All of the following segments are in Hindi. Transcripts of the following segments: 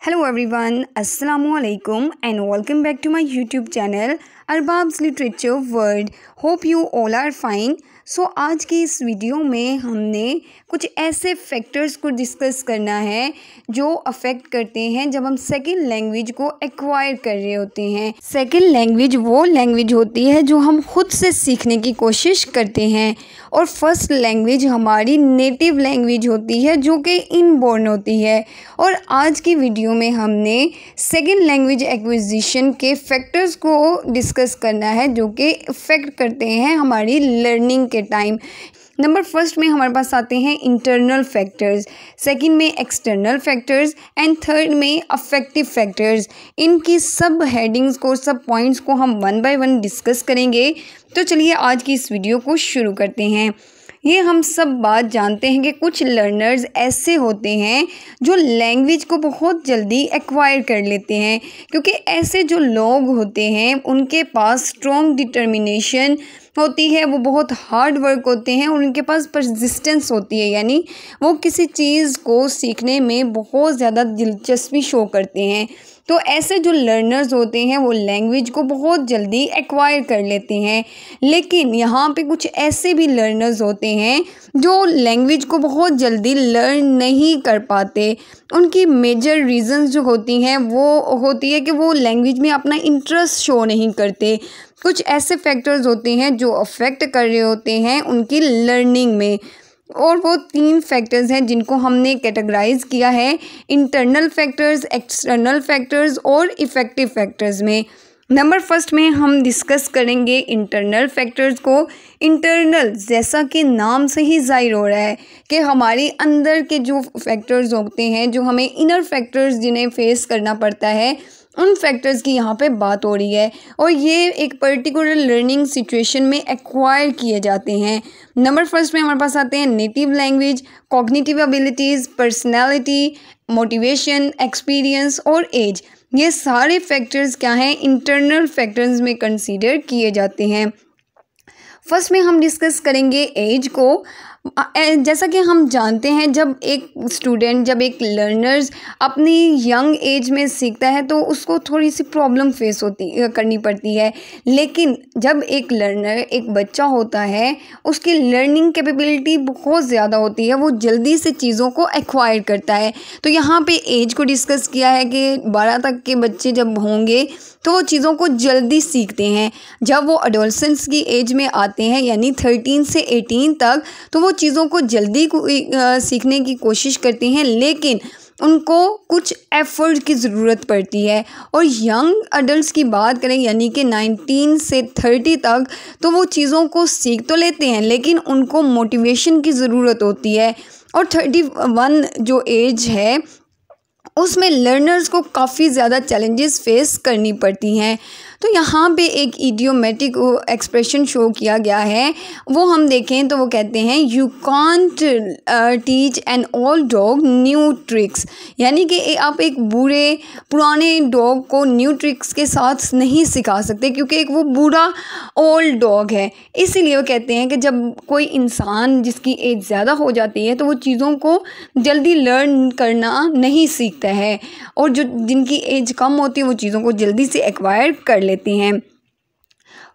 Hello everyone, Assalamualaikum and welcome back to my YouTube channel Arbab's literature world. Hope you all are fine. So आज की इस वीडियो में हमने कुछ ऐसे फैक्टर्स को डिस्कस करना है जो अफेक्ट करते हैं जब हम सेकंड लैंग्वेज को एक्वायर कर रहे होते हैं। सेकंड लैंग्वेज वो लैंग्वेज होती है जो हम खुद से सीखने की कोशिश करते हैं और फर्स्ट लैंग्वेज हमारी नेटिव लैंग्वेज होती है जो कि इनबॉर्न होती है। और आज की वीडियो में हमने सेकंड लैंग्वेज एक्विजिशन के फैक्टर्स को डिस्कस करना है जो कि इफ़ेक्ट करते हैं हमारी लर्निंग के टाइम। नंबर फर्स्ट में हमारे पास आते हैं इंटरनल फैक्टर्स, सेकंड में एक्सटर्नल फैक्टर्स एंड थर्ड में अफेक्टिव फैक्टर्स। इनकी सब हेडिंग्स को, सब पॉइंट्स को हम वन बाय वन डिस्कस करेंगे। तो चलिए आज की इस वीडियो को शुरू करते हैं। ये हम सब बात जानते हैं कि कुछ लर्नर्स ऐसे होते हैं जो लैंग्वेज को बहुत जल्दी एक्वायर कर लेते हैं, क्योंकि ऐसे जो लोग होते हैं उनके पास स्ट्रॉन्ग डिटर्मिनेशन होती है, वो बहुत हार्ड वर्क होते हैं और उनके पास परसिस्टेंस होती है, यानी वो किसी चीज़ को सीखने में बहुत ज़्यादा दिलचस्पी शो करते हैं। तो ऐसे जो लर्नर्स होते हैं वो लैंग्वेज को बहुत जल्दी एक्वायर कर लेते हैं। लेकिन यहाँ पे कुछ ऐसे भी लर्नर्स होते हैं जो लैंग्वेज को बहुत जल्दी लर्न नहीं कर पाते। उनकी मेजर रीज़न्स जो होती हैं वो होती है कि वो लैंग्वेज में अपना इंटरेस्ट शो नहीं करते। कुछ ऐसे फैक्टर्स होते हैं जो अफेक्ट कर रहे होते हैं उनकी लर्निंग में, और वो 3 फैक्टर्स हैं जिनको हमने कैटेगराइज किया है इंटरनल फैक्टर्स, एक्सटर्नल फैक्टर्स और इफ़ेक्टिव फैक्टर्स में। नंबर फर्स्ट में हम डिस्कस करेंगे इंटरनल फैक्टर्स को। इंटरनल जैसा कि नाम से ही ज़ाहिर हो रहा है कि हमारे अंदर के जो फैक्टर्स होते हैं, जो हमें इनर फैक्टर्स जिन्हें फेस करना पड़ता है, उन फैक्टर्स की यहाँ पे बात हो रही है और ये एक पर्टिकुलर लर्निंग सिचुएशन में एक्वायर किए जाते हैं। नंबर फर्स्ट में हमारे पास आते हैं native language, cognitive abilities, personality, motivation, experience और एज। ये सारे फैक्टर्स क्या हैं, इंटरनल फैक्टर्स में कंसीडर किए जाते हैं। फर्स्ट में हम डिस्कस करेंगे एज को। जैसा कि हम जानते हैं जब एक स्टूडेंट, जब एक लर्नर्स अपनी यंग एज में सीखता है तो उसको थोड़ी सी प्रॉब्लम फेस करनी पड़ती है। लेकिन जब एक लर्नर, एक बच्चा होता है, उसकी लर्निंग कैपेबिलिटी बहुत ज़्यादा होती है, वो जल्दी से चीज़ों को एक्वायर करता है। तो यहाँ पे एज को डिस्कस किया है कि 12 तक के बच्चे जब होंगे तो वो चीज़ों को जल्दी सीखते हैं। जब वो एडोलसेंस की एज में आते हैं यानी 13 से 18 तक, तो वो चीज़ों को जल्दी सीखने की कोशिश करते हैं, लेकिन उनको कुछ एफर्ट की ज़रूरत पड़ती है। और यंग अडल्ट्स की बात करें यानी कि 19 से 30 तक, तो वो चीज़ों को सीख तो लेते हैं लेकिन उनको मोटिवेशन की ज़रूरत होती है। और 31 जो एज है उसमें लर्नर्स को काफ़ी ज़्यादा चैलेंजेस फेस करनी पड़ती हैं। तो यहाँ पे एक इडियोमेटिक एक्सप्रेशन शो किया गया है, वो हम देखें तो वो कहते हैं you can't teach an old dog new tricks, यानी कि आप एक बूढ़े पुराने डॉग को न्यू ट्रिक्स के साथ नहीं सिखा सकते क्योंकि एक वो बूढ़ा ओल्ड डॉग है। इसीलिए वो कहते हैं कि जब कोई इंसान जिसकी एज ज़्यादा हो जाती है तो वो चीज़ों को जल्दी लर्न करना नहीं सीखता है, और जो जिनकी एज कम होती है वो चीज़ों को जल्दी से एक्वायर कर लेती हैं।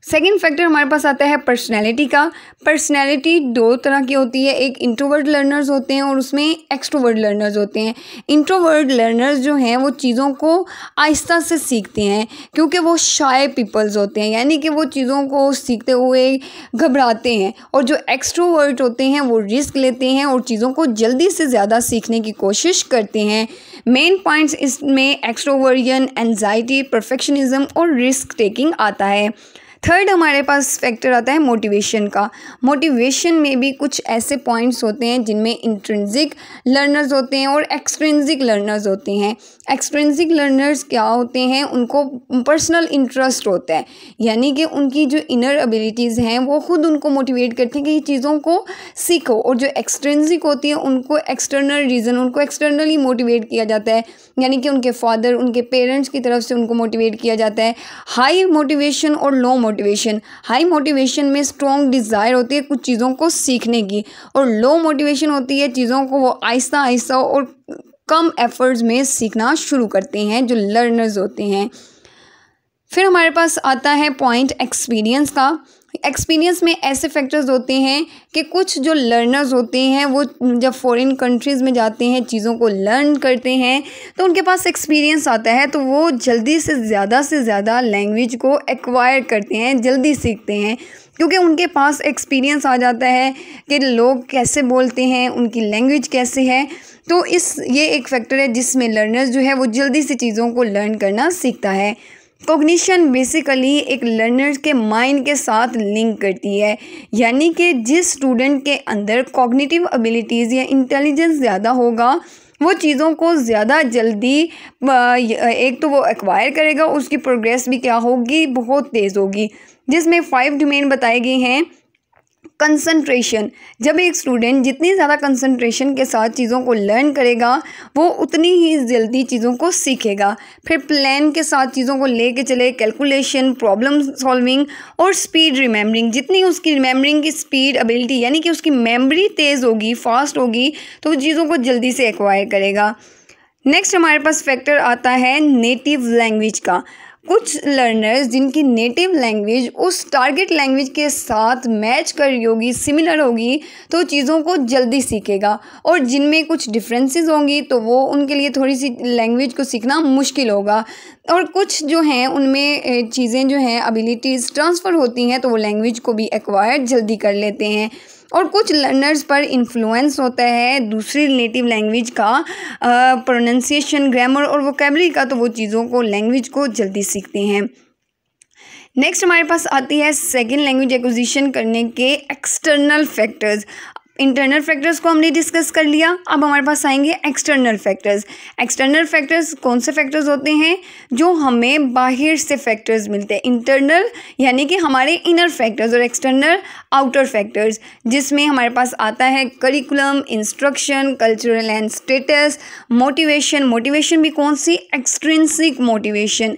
सेकेंड फैक्टर हमारे पास आता है पर्सनैलिटी का। पर्सनैलिटी 2 तरह की होती है, एक इंट्रोवर्ट लर्नर्स होते हैं और उसमें एक्सट्रोवर्ट लर्नर्स होते हैं। इंट्रोवर्ट लर्नर्स जो हैं वो चीज़ों को आहिस्ता से सीखते हैं क्योंकि वो शाय पीपल्स होते हैं, यानी कि वो चीज़ों को सीखते हुए घबराते हैं। और जो एक्सट्रोवर्ट होते हैं वो रिस्क लेते हैं और चीज़ों को जल्दी से ज़्यादा सीखने की कोशिश करते हैं। मेन पॉइंट्स इसमें एक्सट्रोवर्जन, एंजाइटी, परफेक्शनिज्म और रिस्क टेकिंग आता है। थर्ड हमारे पास फैक्टर आता है मोटिवेशन का। मोटिवेशन में भी कुछ ऐसे पॉइंट्स होते हैं जिनमें इंट्रिंसिक लर्नर्स होते हैं और एक्सट्रिंसिक लर्नर्स होते हैं। एक्सट्रिंसिक लर्नर्स क्या होते हैं, उनको पर्सनल इंटरेस्ट होता है, यानी कि उनकी जो इनर एबिलिटीज़ हैं वो खुद उनको मोटिवेट करती हैं कि ये चीज़ों को सीखो। और जो एक्सट्रिंसिक होती है उनको एक्सटर्नल रीज़न, उनको एक्सटर्नली मोटिवेट किया जाता है, यानी कि उनके फादर, उनके पेरेंट्स की तरफ से उनको मोटिवेट किया जाता है। हाई मोटिवेशन और लो मोटिवेशन, हाई मोटिवेशन में स्ट्रॉन्ग डिज़ायर होती है कुछ चीज़ों को सीखने की, और लो मोटिवेशन होती है चीज़ों को वो आहिस्ता आहिस्ता और कम एफर्ट्स में सीखना शुरू करते हैं जो लर्नर्स होते हैं। फिर हमारे पास आता है पॉइंट एक्सपीरियंस का। एक्सपीरियंस में ऐसे फैक्टर्स होते हैं कि कुछ जो लर्नर्स होते हैं वो जब फॉरेन कंट्रीज़ में जाते हैं, चीज़ों को लर्न करते हैं, तो उनके पास एक्सपीरियंस आता है, तो वो जल्दी से ज़्यादा लैंग्वेज को एक्वायर करते हैं, जल्दी सीखते हैं, क्योंकि उनके पास एक्सपीरियंस आ जाता है कि लोग कैसे बोलते हैं, उनकी लैंग्वेज कैसे है। तो ये एक फैक्टर है जिसमें लर्नर्स जो है वो जल्दी से चीज़ों को लर्न करना सीखता है। कॉग्निशन बेसिकली एक लर्नर के माइंड के साथ लिंक करती है, यानी कि जिस स्टूडेंट के अंदर कॉग्निटिव एबिलिटीज़ या इंटेलिजेंस ज़्यादा होगा वो चीज़ों को ज़्यादा जल्दी एक तो वो एक्वायर करेगा, उसकी प्रोग्रेस भी क्या होगी, बहुत तेज़ होगी। जिसमें 5 डोमेन बताए गए हैं। कंसंट्रेशन, जब एक स्टूडेंट जितनी ज़्यादा कंसंट्रेशन के साथ चीज़ों को लर्न करेगा वो उतनी ही जल्दी चीज़ों को सीखेगा। फिर प्लान के साथ चीज़ों को लेके चले, कैलकुलेशन, प्रॉब्लम सॉल्विंग और स्पीड रिमेंबरिंग, जितनी उसकी रिमेंबरिंग की स्पीड एबिलिटी यानी कि उसकी मेमोरी तेज़ होगी, फास्ट होगी, तो वो चीज़ों को जल्दी से एक्वायर करेगा। नेक्स्ट हमारे पास फैक्टर आता है नेटिव लैंग्वेज का। कुछ लर्नर्स जिनकी नेटिव लैंग्वेज उस टारगेट लैंग्वेज के साथ मैच कर रही होगी, सिमिलर होगी, तो चीज़ों को जल्दी सीखेगा, और जिनमें कुछ डिफरेंसेस होंगी तो वो उनके लिए थोड़ी सी लैंग्वेज को सीखना मुश्किल होगा। और कुछ जो हैं उनमें चीज़ें जो हैं एबिलिटीज़ ट्रांसफ़र होती हैं तो वो लैंग्वेज को भी एक्वायर जल्दी कर लेते हैं। और कुछ लर्नर्स पर इन्फ्लुएंस होता है दूसरी नेटिव लैंग्वेज का प्रोनाउंसिएशन, ग्रामर और वोकैबुलरी का, तो वो चीज़ों को लैंग्वेज को जल्दी सीखते हैं। नेक्स्ट हमारे पास आती है सेकंड लैंग्वेज एक्विजिशन करने के एक्सटर्नल फैक्टर्स। इंटरनल फैक्टर्स को हमने डिस्कस कर लिया, अब हमारे पास आएंगे एक्सटर्नल फैक्टर्स। एक्सटर्नल फैक्टर्स कौन से फैक्टर्स होते हैं? जो हमें बाहर से फैक्टर्स मिलते हैं। इंटरनल यानी कि हमारे इनर फैक्टर्स और एक्सटर्नल आउटर फैक्टर्स, जिसमें हमारे पास आता है curriculum, instruction, cultural and status, motivation. Motivation भी कौन सी? Extrinsic motivation.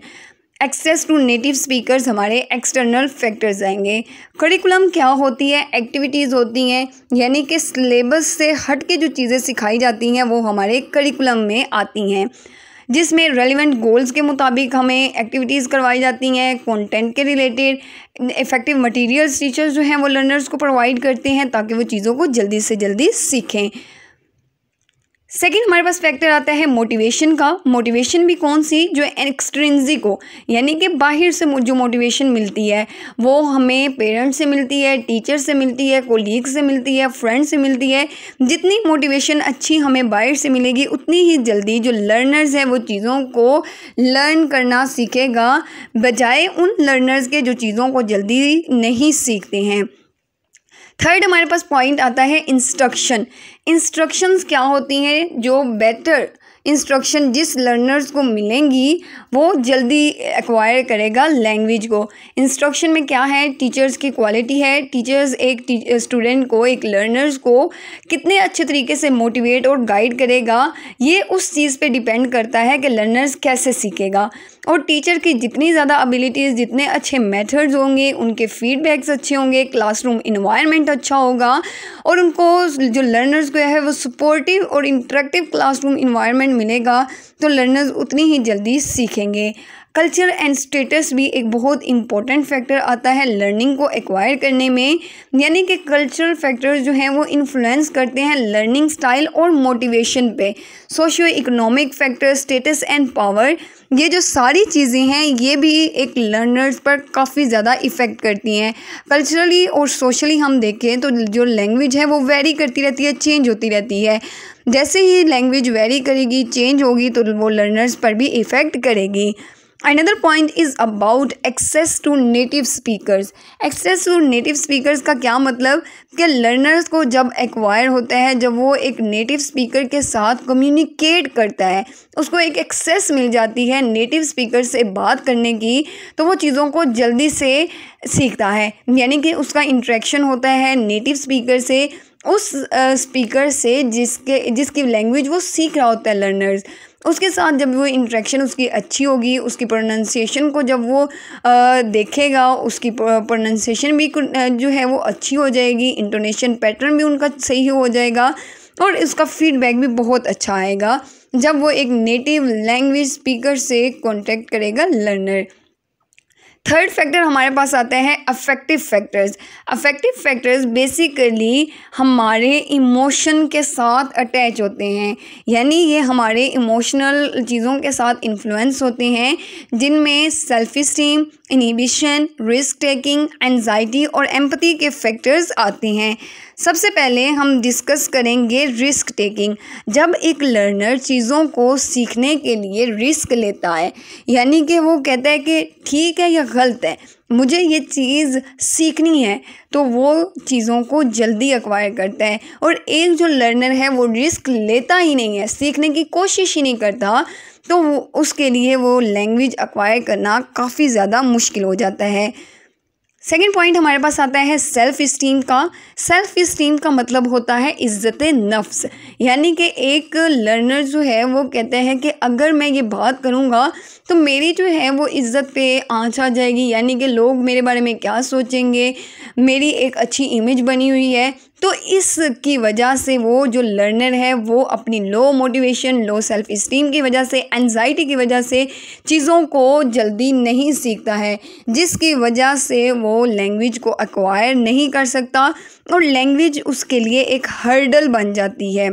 Access to native speakers हमारे एक्सटर्नल फैक्टर्स आएंगे। करिकुलम क्या होती है? एक्टिविटीज़ होती हैं, यानी कि सिलेबस से हट के जो चीज़ें सिखाई जाती हैं वो हमारे करिकुलम में आती हैं, जिसमें रेलिवेंट गोल्स के मुताबिक हमें एक्टिविटीज़ करवाई जाती हैं, कंटेंट के रिलेटेड इफ़ेक्टिव मटेरियल्स टीचर्स जो हैं वो लर्नर्स को प्रोवाइड करते हैं ताकि वो चीज़ों को जल्दी से जल्दी सीखें। सेकेंड हमारे पास फैक्टर आता है मोटिवेशन का। मोटिवेशन भी कौन सी? जो एक्सट्रिंसिक हो, यानी कि बाहर से जो मोटिवेशन मिलती है वो हमें पेरेंट्स से मिलती है, टीचर से मिलती है, कोलीग से मिलती है, फ्रेंड से मिलती है। जितनी मोटिवेशन अच्छी हमें बाहर से मिलेगी उतनी ही जल्दी जो लर्नर्स हैं वो चीज़ों को लर्न करना सीखेगा, बजाय उन लर्नर्स के जो चीज़ों को जल्दी नहीं सीखते हैं। थर्ड हमारे पास पॉइंट आता है इंस्ट्रक्शन। इंस्ट्रक्शंस क्या होती हैं? जो बेटर इंस्ट्रक्शन जिस लर्नर्स को मिलेंगी वो जल्दी एक्वायर करेगा लैंग्वेज को। इंस्ट्रक्शन में क्या है? टीचर्स की क्वालिटी है। टीचर्स एक स्टूडेंट को, एक लर्नर्स को कितने अच्छे तरीके से मोटिवेट और गाइड करेगा, ये उस चीज़ पे डिपेंड करता है कि लर्नर्स कैसे सीखेगा। और टीचर की जितनी ज़्यादा एबिलिटीज़, जितने अच्छे मेथड्स होंगे, उनके फीडबैक्स अच्छे होंगे, क्लासरूम इन्वायरमेंट अच्छा होगा, और उनको जो लर्नर्स को है वो सपोर्टिव और इंटरेक्टिव क्लासरूम इन्वायरमेंट मिलेगा, तो लर्नर्स उतनी ही जल्दी सीखेंगे। कल्चर एंड स्टेटस भी एक बहुत इंपॉर्टेंट फैक्टर आता है लर्निंग को एक्वायर करने में, यानी कि कल्चरल फैक्टर्स जो हैं वो इन्फ्लुएंस करते हैं लर्निंग स्टाइल और मोटिवेशन पे। Socio economic factor, status and power, ये जो सारी चीज़ें हैं ये भी एक लर्नर्स पर काफ़ी ज़्यादा इफ़ेक्ट करती हैं। कल्चरली और सोशली हम देखें तो जो लैंग्वेज है वो वेरी करती रहती है, चेंज होती रहती है। जैसे ही लैंग्वेज वेरी करेगी, चेंज होगी, तो वो लर्नर्स पर भी इफ़ेक्ट करेगी। Another point is about access to native speakers. Access to native speakers का क्या मतलब? कि लर्नर्स को जब एक्वायर होता है, जब वो एक नेटिव स्पीकर के साथ कम्युनिकेट करता है, उसको एक एक्सेस मिल जाती है नेटिव स्पीकर से बात करने की, तो वो चीज़ों को जल्दी से सीखता है। यानी कि उसका इंटरेक्शन होता है नेटिव स्पीकर से, उस स्पीकर से जिसकी लैंग्वेज वो सीख रहा होता है लर्नर्स, उसके साथ जब वो इंटरेक्शन उसकी अच्छी होगी, उसकी प्रोनाउंसिएशन को जब वो देखेगा, उसकी प्रोनाउंसिएशन भी जो है वो अच्छी हो जाएगी, इंटोनेशन पैटर्न भी उनका सही हो जाएगा, और इसका फीडबैक भी बहुत अच्छा आएगा जब वो एक नेटिव लैंग्वेज स्पीकर से कॉन्टेक्ट करेगा लर्नर। थर्ड फैक्टर हमारे पास आता है affective factors. Affective factors basically हमारे इमोशन के साथ अटैच होते हैं, यानी ये हमारे इमोशनल चीज़ों के साथ इन्फ्लुएंस होते हैं, जिनमें self esteem, inhibition, risk taking, anxiety और एम्पैथी के फैक्टर्स आते हैं। सबसे पहले हम डिस्कस करेंगे रिस्क टेकिंग। जब एक लर्नर चीज़ों को सीखने के लिए रिस्क लेता है, यानी कि वो कहता है कि ठीक है या गलत है, मुझे ये चीज़ सीखनी है, तो वो चीज़ों को जल्दी एक्वायर करता है। और एक जो लर्नर है वो रिस्क लेता ही नहीं है, सीखने की कोशिश ही नहीं करता, तो उसके लिए वो लैंग्वेज एक्वायर करना काफ़ी ज़्यादा मुश्किल हो जाता है। सेकेंड पॉइंट हमारे पास आता है सेल्फ़ इस्टीम का। सेल्फ़ इस्टीम का मतलब होता है इज़्ज़त नफ्स, यानी कि एक लर्नर जो है वो कहते हैं कि अगर मैं ये बात करूँगा तो मेरी जो है वो इज़्ज़त पे आँच आ जाएगी, यानी कि लोग मेरे बारे में क्या सोचेंगे, मेरी एक अच्छी इमेज बनी हुई है। तो इसकी वजह से वो जो लर्नर है वो अपनी लो मोटिवेशन, लो सेल्फ़ इस्टीम की वजह से, एंजाइटी की वजह से चीज़ों को जल्दी नहीं सीखता है, जिसकी वजह से वो लैंग्वेज को एक्वायर नहीं कर सकता और लैंग्वेज उसके लिए एक हर्डल बन जाती है।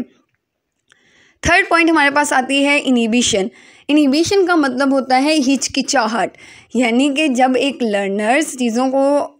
थर्ड पॉइंट हमारे पास आती है इनहिबिशन। इनहिबिशन का मतलब होता है हिचकिचाहट, यानी कि जब एक लर्नर चीज़ों को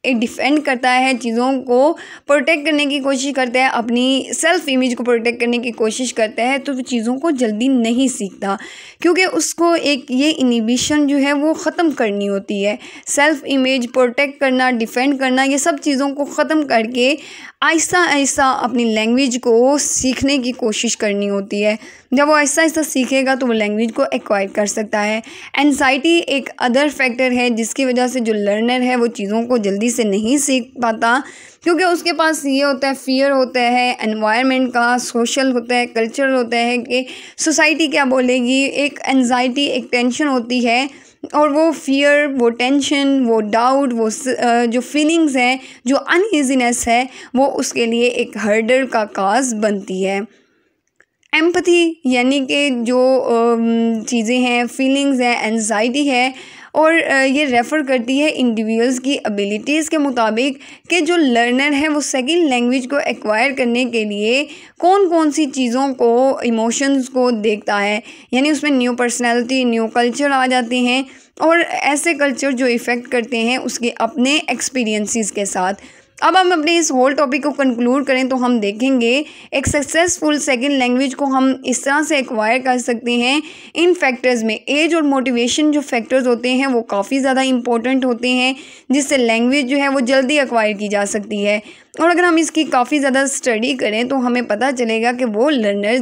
डिफेंड करता है, चीज़ों को प्रोटेक्ट करने की कोशिश करता है, अपनी सेल्फ़ इमेज को प्रोटेक्ट करने की कोशिश करता है, तो वो चीज़ों को जल्दी नहीं सीखता, क्योंकि उसको एक ये इनहिबिशन जो है वो ख़त्म करनी होती है। सेल्फ़ इमेज प्रोटेक्ट करना, डिफेंड करना, ये सब चीज़ों को ख़त्म करके आहिस्ता आहिस्ता अपनी लैंग्वेज को सीखने की कोशिश करनी होती है। जब वो आहिस्ता आहिस्ता सीखेगा तो वो लैंग्वेज को एक्वायर कर सकता है। एंजाइटी एक अदर फैक्टर है जिसकी वजह से जो लर्नर है वो चीज़ों को जल्दी से नहीं सीख पाता, क्योंकि उसके पास ये होता है, फियर होता है एनवायरनमेंट का, सोशल होता है, कल्चर होता है कि सोसाइटी क्या बोलेगी, एक एंजाइटी, एक टेंशन होती है, और वो फियर, वो टेंशन, वो डाउट, वो जो फीलिंग्स हैं, जो अनईजीनेस है, वो उसके लिए एक हर्डल का काज बनती है। एम्पैथी यानी कि जो चीज़ें हैं, फीलिंग्स हैं, एंजाइटी है, और ये रेफ़र करती है इंडिविजुअल्स की एबिलिटीज़ के मुताबिक कि जो लर्नर है वो सेकंड लैंग्वेज को एक्वायर करने के लिए कौन कौन सी चीज़ों को, इमोशंस को देखता है, यानी उसमें न्यू पर्सनैलिटी, न्यू कल्चर आ जाते हैं, और ऐसे कल्चर जो इफ़ेक्ट करते हैं उसके अपने एक्सपीरियंसेस के साथ। अब हम अपने इस होल टॉपिक को कंक्लूड करें तो हम देखेंगे एक सक्सेसफुल सेकंड लैंग्वेज को हम इस तरह से एक्वायर कर सकते हैं। इन फैक्टर्स में एज और मोटिवेशन जो फैक्टर्स होते हैं वो काफ़ी ज़्यादा इंपॉर्टेंट होते हैं, जिससे लैंग्वेज जो है वो जल्दी एक्वायर की जा सकती है। और अगर हम इसकी काफ़ी ज़्यादा स्टडी करें तो हमें पता चलेगा कि वो लर्नर्स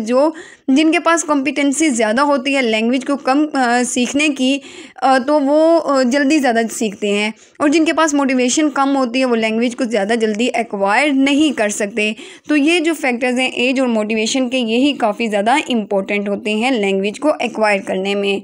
जिनके पास कॉम्पिटेंसी ज़्यादा होती है लैंग्वेज को कम सीखने की, तो वो जल्दी ज़्यादा सीखते हैं, और जिनके पास मोटिवेशन कम होती है वो लैंग्वेज को ज़्यादा जल्दी एक्वायर नहीं कर सकते। तो ये जो फैक्टर्स हैं एज और मोटिवेशन के, यही काफ़ी ज़्यादा इंपॉर्टेंट होते हैं लैंग्वेज को एक्वायर करने में।